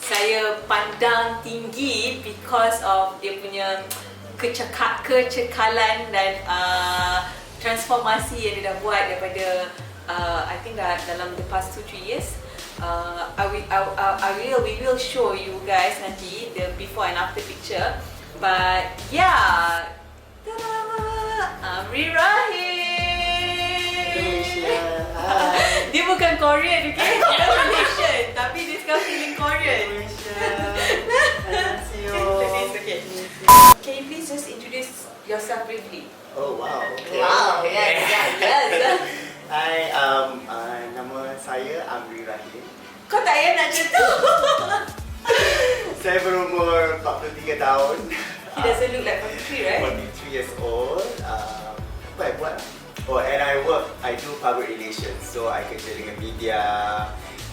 saya pandang tinggi because of dia punya kecekalan dan transformasi yang dia dah buat daripada I think dah dalam the past 2-3 years. We will show you guys nanti the before and after picture. But yeah, Amri Rahim. Dia bukan Korean, okay? Dia Malaysian, tapi dia sekarang feeling Korean. Okay. Can you please just introduce yourself briefly? Oh wow. Okay. Wow, yes. Hi, nama saya Amri Rahim. Kau tak payah nak cerita. Saya berumur 43 tahun. He doesn't look like 43, right? 43 years old. Apa I buat? Oh, and I do public relations. So I kerja dengan media,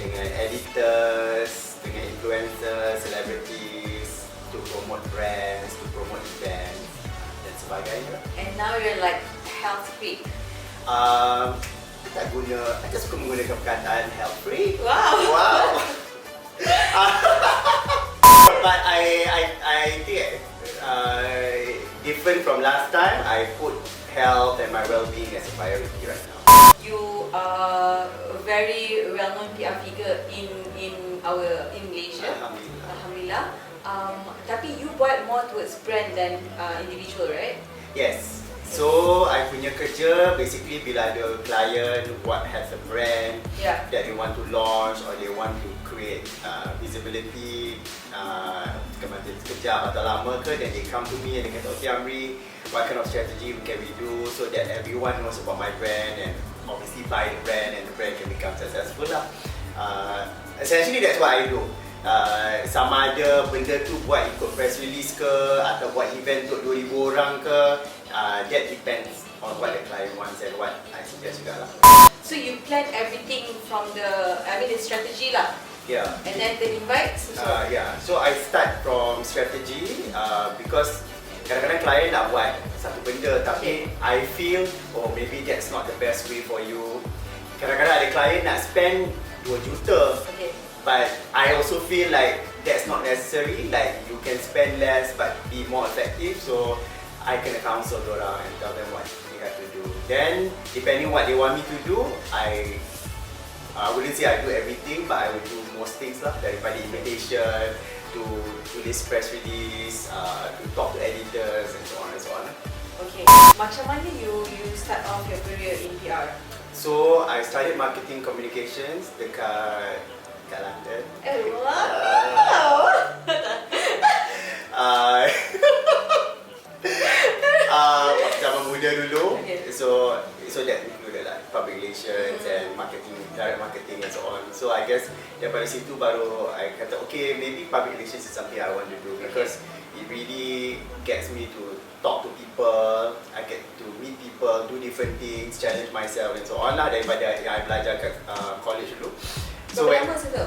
dengan editors, dengan influencers, celebrities, to promote brands, to promote events dan sebagainya. And now you're like health freak. I suka menggunakan perkataan health freak. Wow. But I think different from last time. I put health and my well-being as a priority right now. You are a very well-known PR figure in Malaysia. Alhamdulillah. Tapi you buat more towards brand than individual, right? Yes. So I punya kerja basically bila ada client what has a brand that they want to launch or they want to create visibility sekejap atau lama ke, then they come to me and they kata, okay Amri, what kind of strategy can we do so that everyone knows about my brand and obviously buy the brand and the brand can become successful lah. Essentially that's what I do. Sama ada benda tu buat ikut press release ke atau buat event untuk 2,000 orang ke, that depends on what the client wants and what I suggest juga lah. So you plan everything from the strategy lah. Yeah. And then the invites. Yeah. So I start from strategy because kadang-kadang client nak buat satu benda tapi I feel maybe that's not the best way for you. Kadang-kadang ada client nak spend 2 juta. Okay. But I also feel like that's not necessary. Like you can spend less but be more effective. So I can counsel orang and tell them what they have to do. Then depending what they want me to do, I wouldn't say I do everything, but I will do most things lah. Daripada invitation to tulis press release, to talk to editors and so on and so on. Okay. Macam mana you start off your career in PR? So I studied marketing communications dekat London. Wow. Zaman muda dulu. Okay. So that included like public relations and marketing, direct marketing and so on. So I guess daripada situ baru I kata okay, maybe public relations is something I want to do because it really gets me to talk to people, I get to meet people, do different things, challenge myself and so on lah daripada yang I belajar kat college dulu. So berapa lama situ?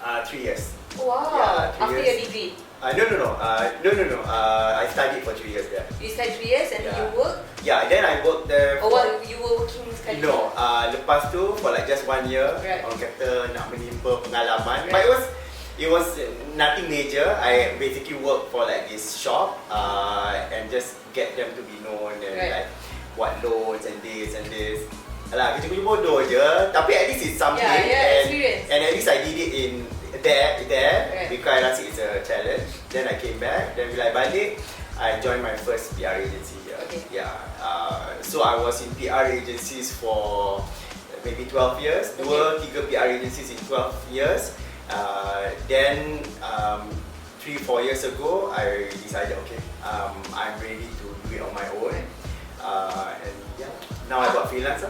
3 years. Wow. Yeah, 3 After years. your degree? No. I studied for 3 years there. You studied 3 years and then you work? Yeah, then I worked there. While you were working sekali? No, lepas tu for like just 1 year, orang kata nak menimpa pengalaman. But it was nothing major. I basically worked for like this shop and just get them to be known and like what loans and this. Alah, kerja bodoh je. Tapi at least it's something and at least I did it in there because I rasa it's a challenge. Then I came back. Then bila I balik, I joined my first PR agency here. Yeah. So I was in PR agencies for maybe 12 years. 2-3 PR agencies in 12 years. Then 3-4 years ago, I decided okay, I'm ready to do it on my own. And yeah, now I got freelance.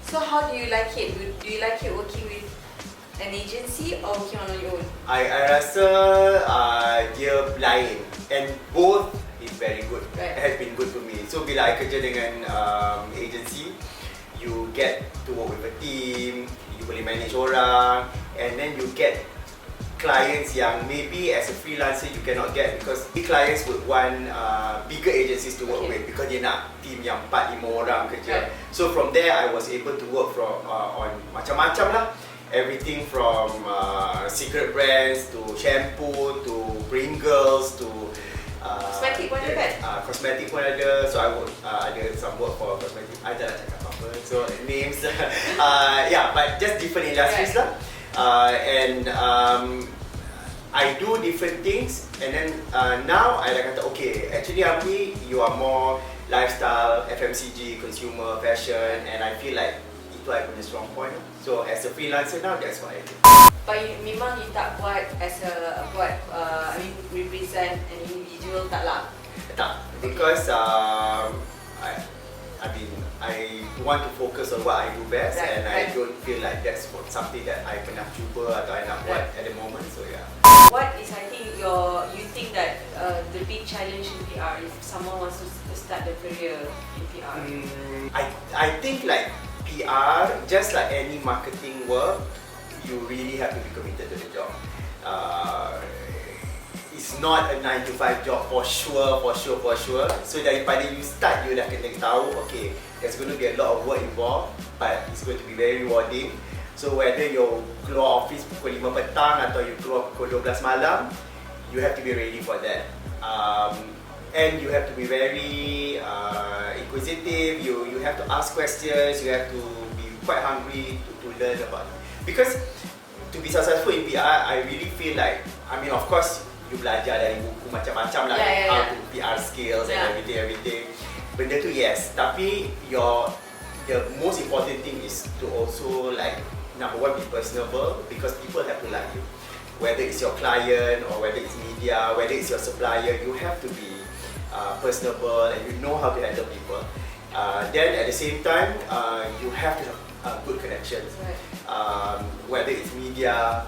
So how do you like it? Do you like it working with an agency or working on your own? I rasa dia lain and both is very good. Has been good to me. So bila I kerja dengan agency, you get to work with a team, you boleh manage orang, and then you get clients yang maybe as a freelancer you cannot get because big clients would want bigger agencies to work with because dia nak team yang 4-5 orang kerja. So from there I was able to work from on macam-macam lah. everything from secret brands to shampoo to Pringles to Kosmetik pun ada kan? Kosmetik pun ada. So I would ada some work for kosmetik. I tak nak cakap apa-apa. So names, yeah, but just different industries lah. And I do different things, and then now I like kata okay, actually Amri, you are more lifestyle, FMCG, consumer, fashion, and I feel like itu I punya strong point. So as a freelancer now, that's what I do. But memang you tak buat as a I mean represent an individual tak lah? Tak, because I mean I want to focus on what I do best, and I don't feel like that's something that I pernah cuba atau I nak buat at the moment. So yeah. What is I think you think that the big challenge in PR if someone wants to start their career in PR? I think like PR, just like any marketing work, you really have to be committed to the job. It's not a 9 to 5 job for sure. So daripada you start, you dah kena tahu, okay, there's going to be a lot of work involved, but it's going to be very rewarding. So whether you keluar office pukul 5 petang atau you keluar pukul 12 malam, you have to be ready for that. And you have to be very inquisitive. You have to ask questions. You have to be quite hungry to learn about it. Because to be successful in PR, I really feel like, I mean, of course, you belajar dari buku macam-macam lah, how to PR skills and everything. Benda tu yes, tapi the most important thing is to also like, number one, be personable, because people have to like you. Whether it's your client or whether it's media, whether it's your supplier, you have to be personable and you know how to handle people. Then at the same time, you have to have good connections. Whether it's media,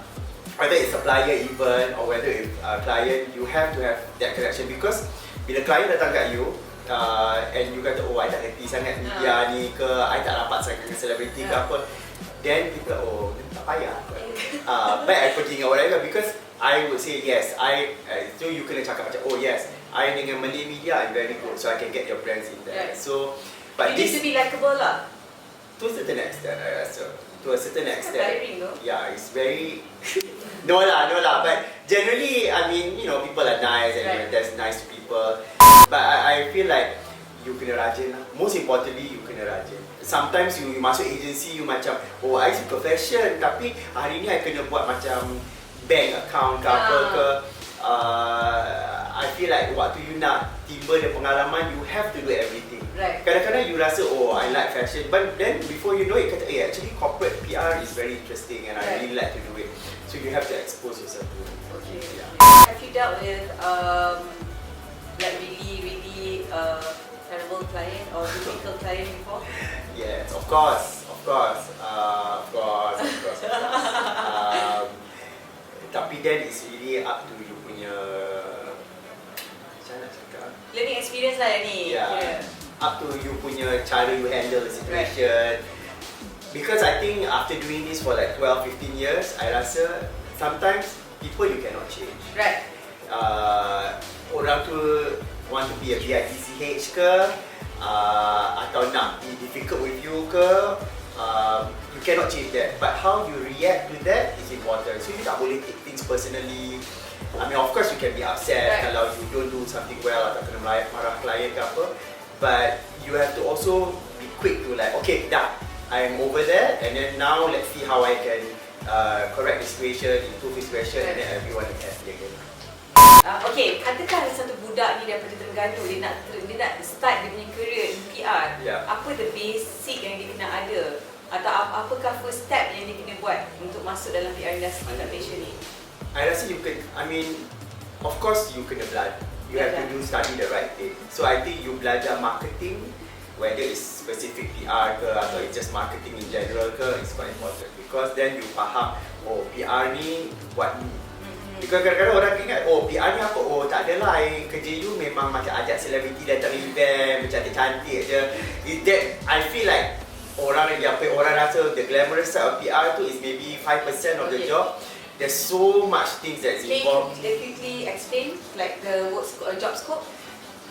whether it's supplier even, or whether it's client, you have to have that connection, because bila client datang kat you and you kata, oh I tak ngerti sangat media ni ke, I tak rapat sangat dengan selebriti ke apa, then people, oh tak payah baik I pergi dengan orang lain, because I would say yes, so you kena cakap macam, oh yes, I dengan Malay media I'm very good, so I can get your brands in there. So but you need to be likeable lah. To a certain extent, I rasa. To a certain extent. Tiring though. Yeah, it's very no lah. But generally, I mean, you know, people are nice and there's nice people. But I feel like you kena rajin lah. Most importantly, you kena rajin. Sometimes you masuk agency, you macam, oh I suka fashion, tapi hari ni I kena buat macam bank account ke apa ke. I feel like waktu you nak tiba the pengalaman, you have to do everything. Kadang-kadang you rasa, oh I like fashion, but then before you know it, kata, actually corporate PR is very interesting and I really like to do it. So you have to expose yourself to it. Okay. Have you dealt with like really terrible client or difficult client before? Yes, of course. Tapi then it's really up to you punya, macam nak cakap, learning experience lah ni. Up to you punya cara you handle the situation. Because I think after doing this for like 12-15 years, I rasa sometimes people you cannot change. Orang tu want to be a BITCH ke, atau nak be difficult with you ke, you cannot change that. But how you react to that is important. So you tak boleh take things personally. I mean, of course you can be upset kalau you don't do something well atau kena marah klien ke apa. But you have to also be quick to like, okay, dah, I'm over there, and then now let's see how I can correct the situation, improve the situation, and then everyone is happy again. Okay, katakan ada satu budak ni daripada Terengganu, dia nak start dia punya career in PR. Apa the basic yang dia kena ada? Atau apakah first step yang dia kena buat untuk masuk dalam PR industry kat Malaysia ni? I rasa you can, I mean, of course you kena belajar. You have to study the right thing. So I think you belajar marketing, whether it's specific PR ke atau it's just marketing in general ke, it's quite important, because then you faham, oh PR ni buat ni. Because kadang-kadang orang ingat, oh PR ni apa? Oh tak adalah, kerja you memang macam ajak selebriti datang event, cantik-cantik je. That I feel like orang rasa the glamorous side of PR tu is maybe 5% of the job. There's so much things that's involved. Can you quickly explain like the job scope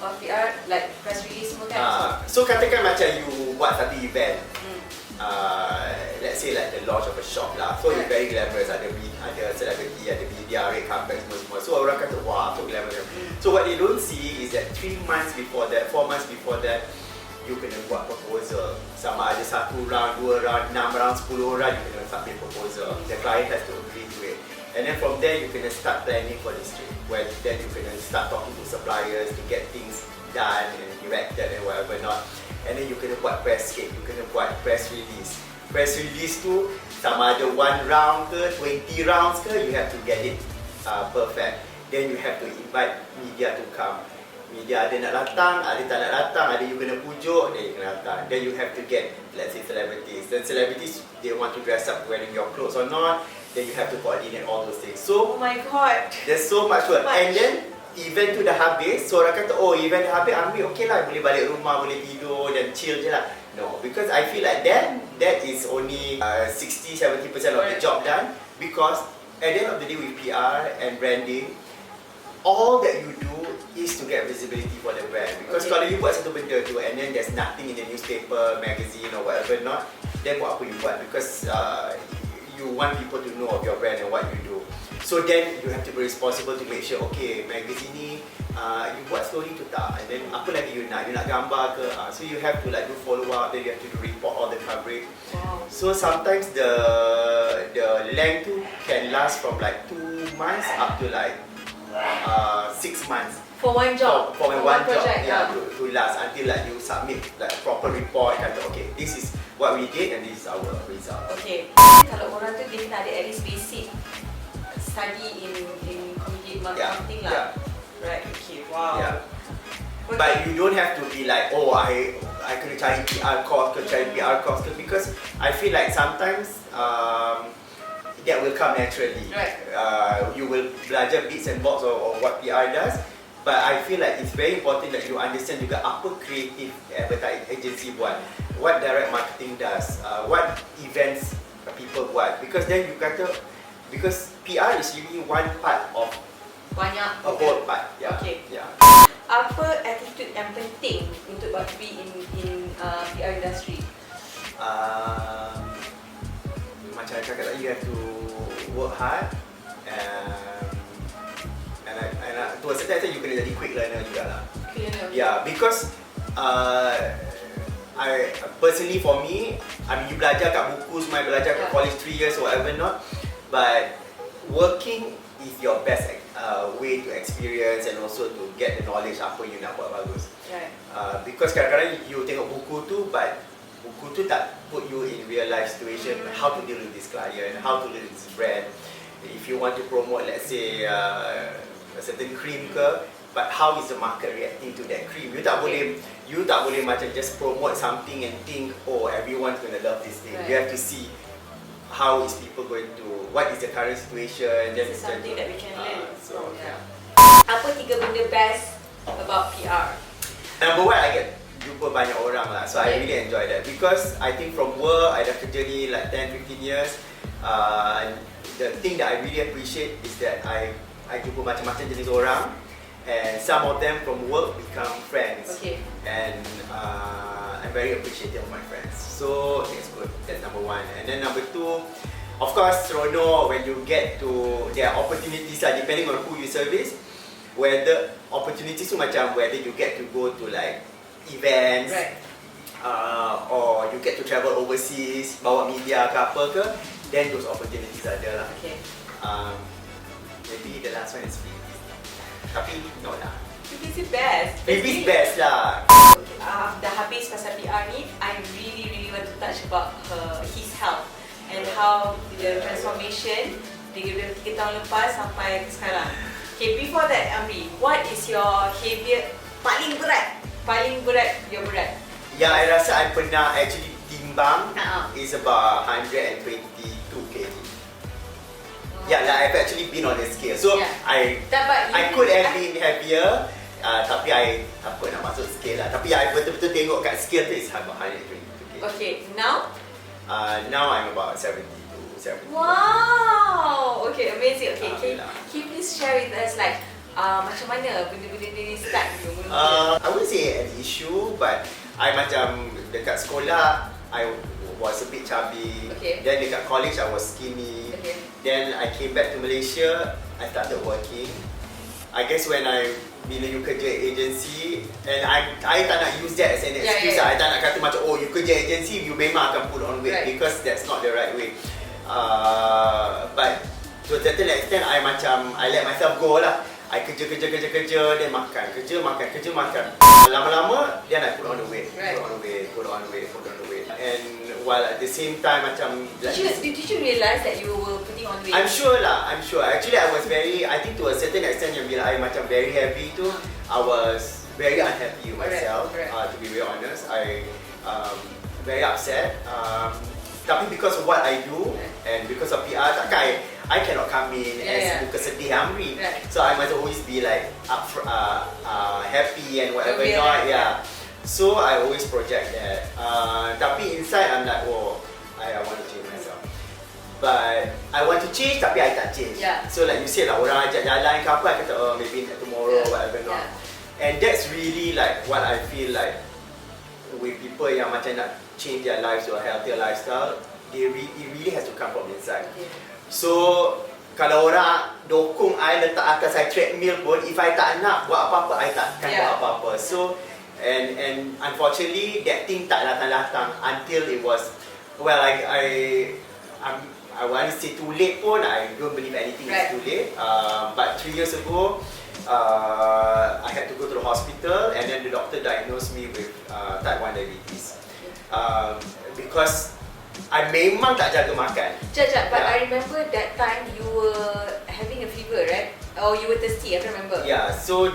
of PR, like press release semua kan? So katakan macam you buat satu event, let's say like the launch of a shop lah. So it's very glamorous. Ada celebrity, ada media, red carpet semua. So orang kata wah, so glamorous. So what they don't see is that 3 months before that, 4 months before that, you kena buat proposal. Sama ada 1 round, 2 round, 6 round, 10 round, you kena submit proposal. The client has to agree to it. And then from there, you kena start planning for this trip. Where then you kena start talking to suppliers to get things done and erected and whatever not. And then you kena buat press kit, you kena buat press release. Press release tu sama ada 1 round ke, 20 rounds ke, you have to get it perfect. Then you have to invite media to come. Media ada nak datang, ada tak nak datang, ada you kena pujuk, then you kena datang. Then you have to get, let's say, celebrities. Then celebrities, they want to dress up wearing your clothes or not. Then you have to coordinate all those things. So, Oh my god. there's so much work. And then, event tu dah habis, so orang kata, oh event dah habis, ambil okay lah, boleh balik rumah, boleh tidur dan chill je lah. No, because I feel like that is only 60-70% of the job done. Because at the end of the day with PR and branding, all that you do is to get visibility for the brand. Because kalau you buat satu benda tu and then there's nothing in the newspaper, magazine or whatever not, then buat apa you buat? Because you want people to know of your brand and what you do. So then you have to be responsible to make sure, okay, magazine ni you buat story tu tak, and then apa lagi you nak gambar ke, so you have to like do follow up, then you have to report all the coverage. Wow. So sometimes the length tu can last from like 2 months up to like 6 months. For one job. For one job, project. yeah, to last until like you submit like proper report, kata okay, this is what we did and this is our result. Okay. Kalau orang tu dia kena ada at least basic study in community marketing lah. Right. Okay. Wow. Yeah. Okay. But you don't have to be like, oh, I kena cari PR course, because I feel like sometimes that will come naturally. Right. You will belajar bits and bobs of what PR does, but I feel like it's very important that you understand juga apa creative advertising agency buat, what direct marketing does, what events people buat, because then you kata, because PR is really one part of banyak. a whole part. Yeah. Okay. Yeah. Apa attitude yang penting untuk be in PR industry? Macam I cakap tadi, you have to work hard and to a certain extent you kena jadi quick learner jugalah. Yeah, because I personally for me, I mean you belajar kat buku semua, belajar kat college 3 years or whatever not, but working is your best way to experience and also to get the knowledge apa you nak buat bagus. Right. Because kadang-kadang you tengok buku tu, but buku tu tak put you in real life situation, how to deal with this client, how to deal with this brand. If you want to promote, let's say a certain cream ke, but how is the market reacting to that cream? You tak boleh macam just promote something and think, oh, everyone's gonna love this thing. Right. You have to see how is people going to, what is the current situation. This is something that we can learn. So, yeah. Apa 3 benda best about PR? Number one, I get jumpa banyak orang lah, so I really enjoy that because I think from work, I dah kerja ni like 10-15 years. The thing that I really appreciate is that I jumpa macam-macam jenis orang, and some of them from work become friends. Okay. And I'm very appreciative of my friends. So that's good. That's number one. And then number two, of course, seronok when you get to, there are opportunities lah, depending on who you service. Whether opportunities tu macam whether you get to go to like events, Right. Or you get to travel overseas, bawa media ke apa ke, then those opportunities ada lah. Okay. Maybe the last one is Philippines. Tapi no lah. Philippines is best. Philippines best lah. Okay, dah habis pasal PR ni, I really want to touch about his health and how the transformation dari 3 tahun lepas sampai sekarang. Okay, before that, Amri, what is your heavier paling berat your berat? Yang I rasa I pernah actually timbang is about 122 kg. Yeah, like I've actually been on the scale. So I could have been heavier, tapi I tak apa nak masuk scale lah. Tapi I betul-betul tengok kat scale tu is about 122 kg. Okay, now? Now I'm about 72. Wow! Okay, amazing. Okay, can you please share with us like macam mana benda-benda ni start mula-mula? I wouldn't say an issue, but I macam dekat sekolah I was a bit chubby. Okay. Then dekat college I was skinny. Okay. Then I came back to Malaysia. I started working. I guess when bila you kerja agency, and I tak nak use that as an excuse. I tak nak kata macam you kerja agency, you memang akan put on weight, because that's not the right way. But to a certain extent, I let myself go lah. I kerja, then makan. Kerja, makan. Lama-lama, then I put on the weight. Put on the weight. And while at the same time, did you realize that you were putting on weight? I'm sure. Actually, I was I think to a certain extent, yang bila I very heavy tu, I was very unhappy with myself. To be very honest, I very upset. Tapi because of what I do and because of PR, takkan I cannot come in as muka sedih, hungry. So I must always be like happy and whatever not. So I always project that. Tapi inside I'm like, I want to change myself. But I want to change, tapi I tak change. So like you said lah, orang ajak jalan ke apa, I kata maybe tomorrow, whatever not. And that's really like what I feel like with people yang macam nak change their lives to a healthier lifestyle. It really has to come from inside. So kalau orang dokong I letak atas saya treadmill pun, if I tak nak buat apa-apa, I takkan buat apa-apa. So and unfortunately that thing tak datang until it was, well, I want to say too late pun. I don't believe anything is too late. But 3 years ago, I had to go to the hospital, and then the doctor diagnosed me with type 1 diabetes. Because I memang tak jaga makan. But I remember that time you were having a fever, right? Or you were thirsty, I can't remember. So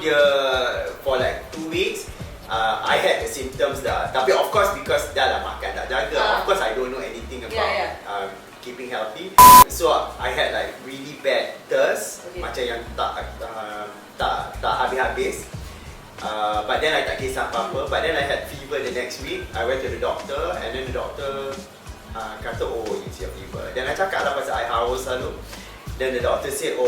for like 2 weeks, I had the symptoms dah. Tapi of course because dah lah makan tak jaga, of course I don't know anything about keeping healthy. So I had like really bad thirst, macam yang tak habis-habis. But then I tak kisah apa-apa. But then I had fever the next week. I went to the doctor, and then the doctor kata, it's your fever. Then I cakap lah pasal I haus selalu. Then the doctor said,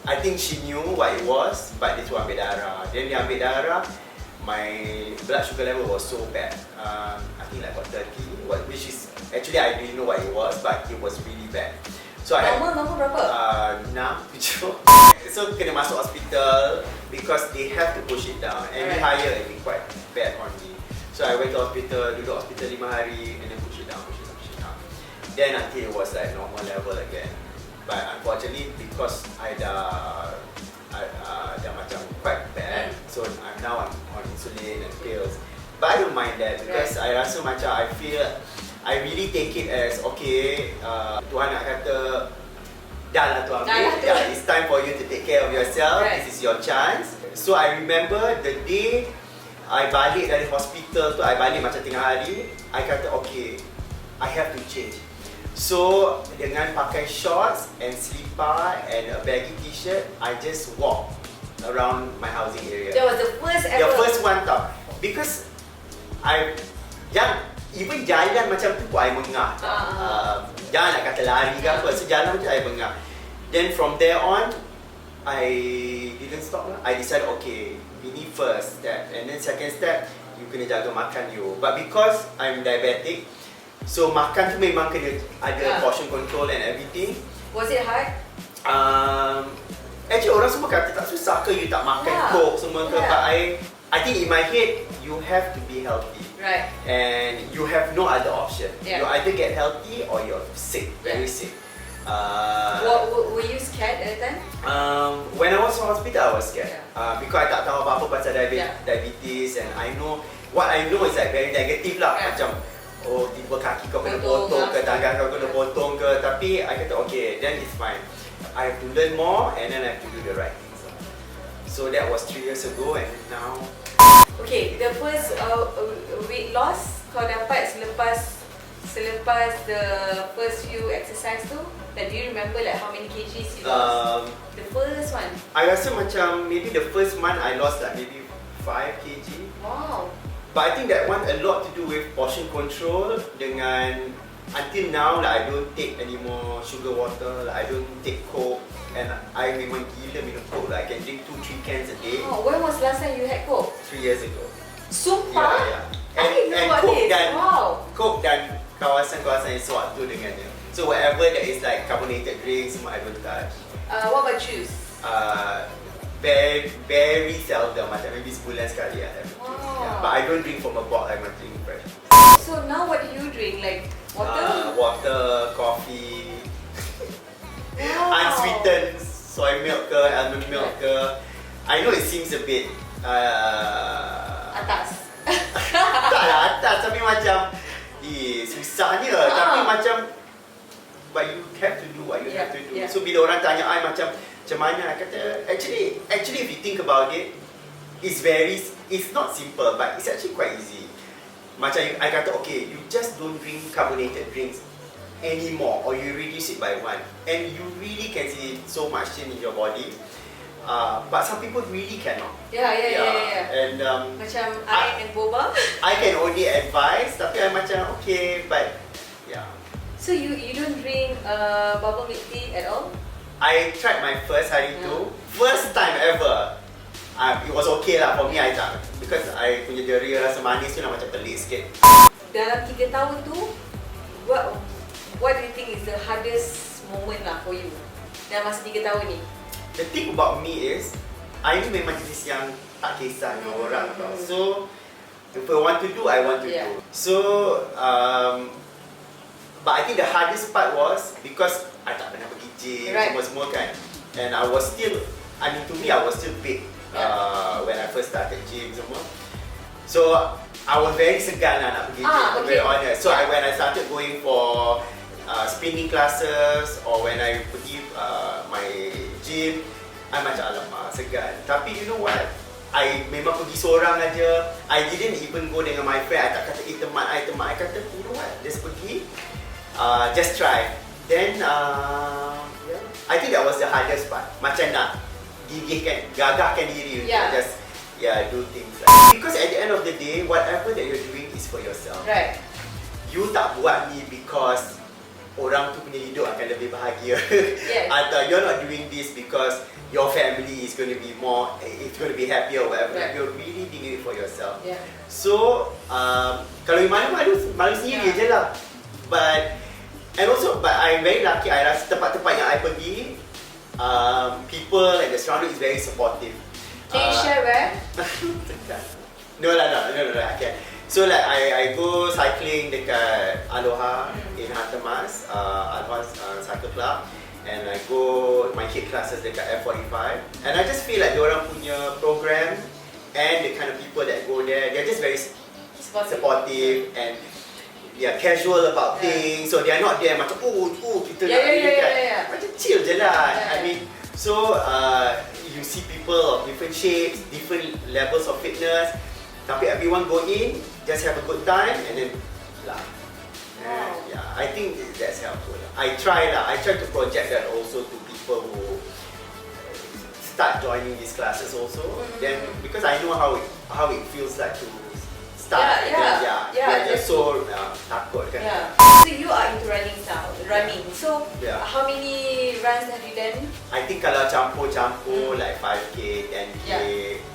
I think she knew what it was, but dia suruh ambil darah. Then dia ambil darah, my blood sugar level was so bad. I think like about 30, which is actually I didn't know what it was, but it was really bad. So I had normal berapa? 6, 7. So kena masuk hospital because they have to push it down, and the higher it be quite bad on me. So I went to hospital, duduk hospital 5 hari, and then push it down. Then until it was like normal level again. But unfortunately, because I dah macam quite bad, so I'm on insulin and pills. But I don't mind that because I rasa macam I really take it as Tuhan nak kata dah lah tu ambil. It's time for you to take care of yourself. This is your chance. So I remember the day I balik dari hospital tu, I balik macam tengah hari, I kata I have to change. So dengan pakai shorts and slipper and a baggy t-shirt, I just walk around my housing area. That was the first ever. The first one tau. Because even jalan macam tu pun I mengah. Jangan nak kata lari ke apa, so jalan macam I mengah. Then from there on, I didn't stop lah. I decided ini first step, and then second step, you kena jaga makan you. But because I'm diabetic, so makan tu memang kena ada portion control and everything. Was it hard? Actually orang semua kata tak susah ke you tak makan coke semua ke, but I think in my head you have to be healthy. Right. And you have no other option. You either get healthy or you're sick, very sick. Were you scared at the time? When I was in hospital, I was scared. Because I tak tahu apa-apa pasal diabetes, and what I know is like very negative lah. Macam tiba kaki kau kena potong ke, tangan kau kena potong ke. Tapi I kata then it's fine. I have to learn more, and then I have to do the right things. So that was 3 years ago, and now. The first weight loss kau dapat selepas the first few exercise tu. Do you remember like how many kgs you lost? The first one. I rasa macam maybe the first month I lost like maybe 5 kg. Wow. But I think that one a lot to do with portion control dengan until now like I don't take any more sugar water, like I don't take coke, and I memang gila minum coke, like I can drink 2-3 cans a day. When was last time you had coke? 3 years ago. Sumpah? Yeah. I didn't know about this. Wow. Coke dan kawasan-kawasan yang sewaktu dengannya. So whatever that is like carbonated drinks, semua I don't touch. What about juice? Very seldom, macam maybe sebulan sekali I have. Wow. Yeah, but I don't drink from a bottle, I'm not drinking fresh. So now what do you drink? Like water? Water, coffee, Wow. unsweetened soy milk ke, almond milk ke. I know it seems a bit Atas. tak lah atas, tapi macam susahnya, tapi macam but you have to do what you have to do. Yeah. So bila orang tanya I macam mana, I kata actually if you think about it, it's not simple but it's actually quite easy. Macam I kata okay, you just don't drink carbonated drinks anymore or you reduce it by one and you really can see so much change in your body. But some people really cannot. Yeah. And Macam air and boba. I can only advise, tapi I macam okay, but yeah. So you don't drink bubble milk tea at all? I tried my first hari tu, first time ever. It was okay lah for me, I tak, because I punya deria rasa manis tu nak macam pelik sikit. Dalam 3 tahun tu, what do you think is the hardest moment lah for you dalam masa 3 tahun ni? The thing about me is, I ni memang jenis yang tak kisah dengan orang tau. So, if I want to do, I want to do. So, but I think the hardest part was because I tak pernah pergi gym, semua kan. And I was still, to me I was still big when I first started gym semua. So, I was very segan lah nak pergi gym, to be honest. So, when I started going for spinning classes or when I pergi my gym, I macam alamak segan. Tapi you know what, I memang pergi seorang aja. I didn't even go dengan my friend. I tak kata teman I kata you know what, just pergi, just try. Then I think that was the hardest part. Macam nak gagahkan diri untuk just do things like. Because at the end of the day, whatever that you're doing is for yourself. Right. You tak buat ni because orang tu punya hidup akan lebih bahagia. Atau you're not doing this because your family is going to be it's going to be happy or whatever. You're really doing it for yourself. So, kalau malu sendiri je lah. But I'm very lucky. I rasa tempat-tempat yang I pergi, people and the surrounding is very supportive. Can you share where? No, I can't. So like I go cycling dekat Aloha in Hantamas, Aloha Cycle Club, and I go my hit classes dekat F45, and I just feel like diorang punya program and the kind of people that go there, they're just very supportive and they are casual about things, so they are not there macam kita nak macam chill je lah. I mean, so you see people of different shapes, different levels of fitness, tapi everyone go in, just have a good time and then laugh. Yeah, I think that's helpful. I try to project that also to people who start joining these classes also. Then because I know how it feels like to start. They're so takut kan. So you are into running now, So how many runs have you done? I think kalau campur like 5K, 10K,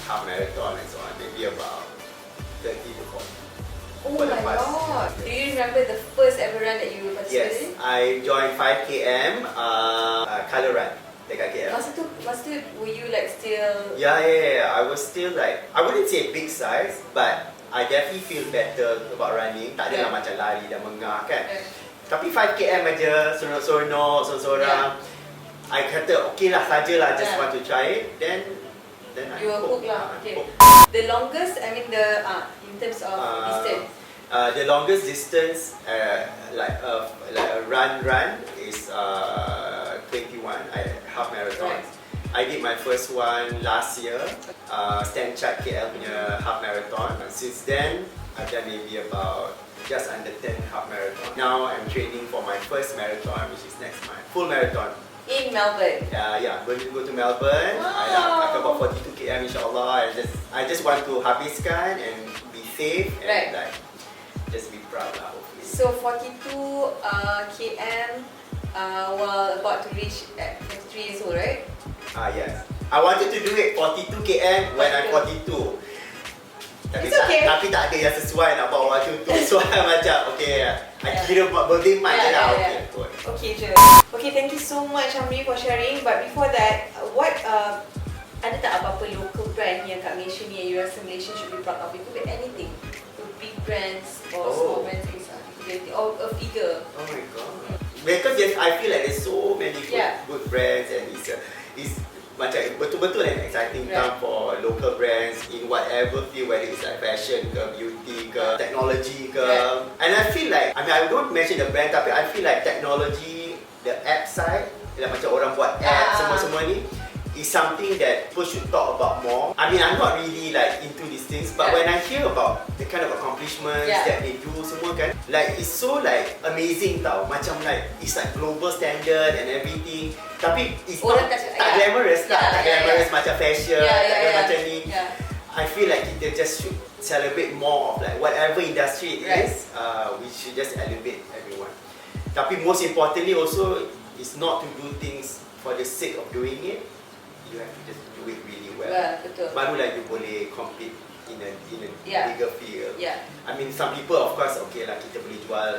half marathon and so on, maybe about 30 to 40. Oh my god! Do you remember the first ever run that you participated in? Yes, I joined 5km color run dekat KL. Masa tu were you like still? Yeah. I was still like, I wouldn't say big size, but I definitely feel better about running. Tak adalah macam lari dan mengah kan. Tapi 5km aja, seronok, sorang-sorang. I kata okay lah sajalah, just want to try it. Then you were hooked lah. Okay. The longest, in terms of distance. The longest distance, like a run is 21 half marathon. I did my first one last year, Stand Chart KL punya half marathon. Since then, I've done maybe about just under 10 half marathon. Now I'm training for my first marathon, which is next month, full marathon. In Melbourne? Going to go to Melbourne. I akan buat 42 km insyaAllah. I just want to habiskan and be safe and like just be proud lah hopefully. So 42 km while about to reach at 53 years old, right? Yes. I wanted to do it 42 km when I'm 42. Tapi It's okay. tapi tak ada yang sesuai nak bawa baju tu. So macam okay, I kira birthday month je lah. Okay, good. Okay, je. Okay, thank you so much Amri for sharing. But before that, what ada tak apa-apa local brand yang kat Malaysia ni yang you rasa Malaysia should be proud of? It could be anything. Big brands or small brands, or a figure. Oh my god. Because yes, I feel like there's so many good brands and it's macam betul-betul an exciting time for local brands in whatever field, whether it's like fashion ke, beauty ke, technology ke. And I feel like, I mean I don't mention the brand tapi I feel like technology, the app side, like macam orang buat app semua-semua ni is something that people should talk about more. I mean I'm not really like into these things, but when I hear about the kind of accomplishments that they do semua kan, like it's so like amazing tau. Macam like it's like global standard and everything. Tapi it's not tak glamorous lah, tak glamorous macam fashion, tak macam ni. I feel like kita just should celebrate more of like whatever industry it is. We should just elevate everyone. Tapi most importantly also is not to do things for the sake of doing it. You have to just do it really well. Betul. Barulah you boleh compete in a bigger field. I mean some people of course okay lah kita boleh jual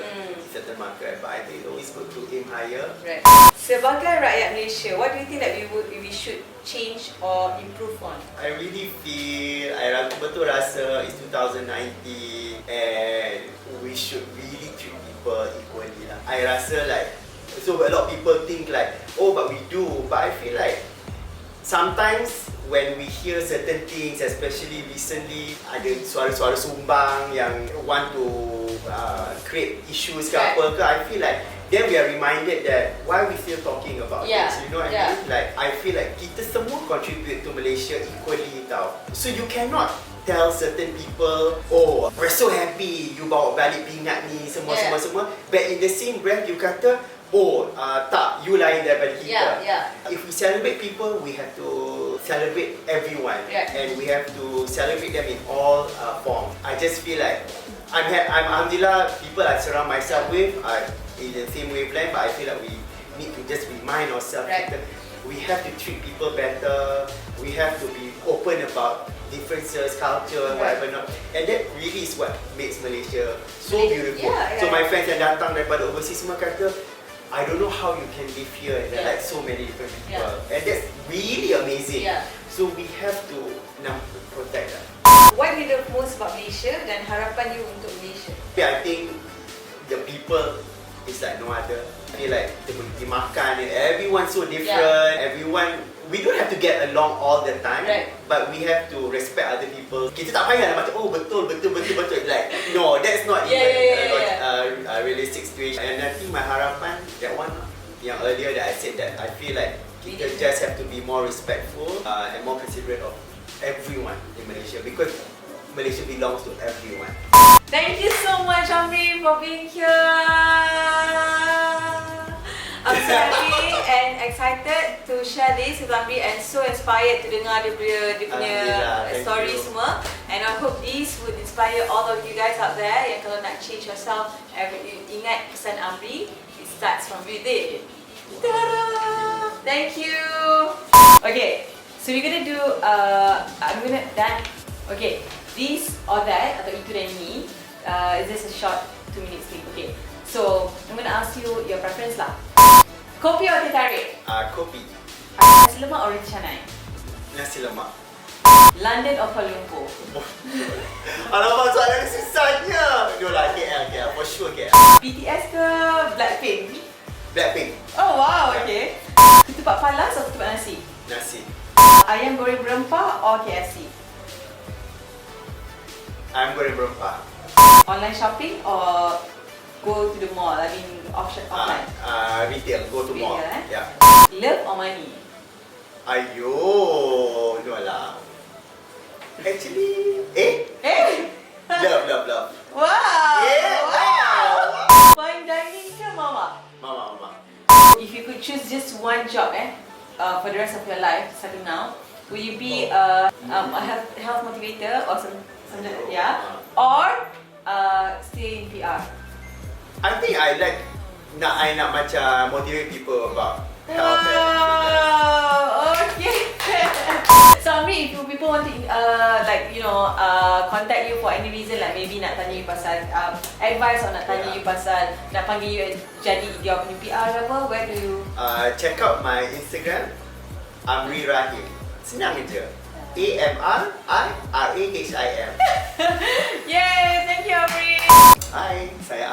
certain market, but I think it's always good to aim higher. Right. Sebagai rakyat Malaysia, what do you think that we should change or improve on? I really feel, I betul rasa it's 2019 and we should really treat people equally lah. I rasa like, so a lot of people think like, oh but we do, but I feel like sometimes when we hear certain things, especially recently ada suara-suara sumbang yang want to create issues ke apa ke, I feel like then we are reminded that why we still talking about this, you know what I mean? Like I feel like kita semua contribute to Malaysia equally tau. So you cannot tell certain people, oh we're so happy you bawa balik pingat ni semua, but in the same breath you kata, oh tak, you lain daripada kita. If we celebrate people, we have to celebrate everyone, and we have to celebrate them in all forms. I just feel like I'm alhamdulillah people I surround myself with are in the same wavelength, but I feel like we need to just remind ourselves that we have to treat people better. We have to be open about differences, culture, whatever not, and that really is what makes Malaysia so beautiful. So my friends yang datang daripada overseas semua kata, I don't know how you can live here and there are like so many different people, and that's really amazing. So we have to now protect that. What do you love most about Malaysia dan harapan you untuk Malaysia? I think the people is like no other. I feel like kita boleh pergi makan, everyone's so different. Everyone, we don't have to get along all the time, but we have to respect other people. Kita tak payah lah macam, oh betul. Like, no, that's not even a realistic situation. And I think my harapan, that one yang earlier that I said that I feel like kita just have to be more respectful and more considerate of everyone in Malaysia, because Malaysia belongs to everyone. Thank you so much Amri for being here. I'm so happy and excited to share this with Amri and so inspired to dengar dia punya story semua. And I hope this would inspire all of you guys out there yang kalau nak change yourself, ingat pesan Amri, it starts from within. Ta-da! Thank you. Okay, so we're gonna do okay, this or that atau itu dan ini. Is this a short 2 minutes thing? Okay, so I'm gonna ask you your preference lah. Kopi atau teh tarik? Kopi. Nasi lemak or roti canai? Nasi lemak. London or Kuala Lumpur? Alamak, soalan susahnya. No lah, KL, for sure KL. BTS ke Blackpink? Blackpink. Oh wow, okay. Ketupat palas atau ketupat nasi? Nasi. Ayam goreng berempah or KFC? Ayam goreng berempah. Online shopping or go to the mall? I mean offline. Retail, go to mall. Love or money? Ayo, no lah. Actually, love. Wow. Wow. Fine dining ke mama? Mama. If you could choose just one job for the rest of your life starting now, will you be a health motivator or something or stay in PR? I think I nak macam motivate people about health and fitness. Okay. So Amri, if people want to like contact you for any reason, like maybe nak tanya you pasal advice or nak tanya you pasal nak panggil you jadi dia punya PR ke apa, where do you check out my Instagram, Amri Rahim. Senang je. AMRIRAHIM. Yay, thank you Amri. Hai, saya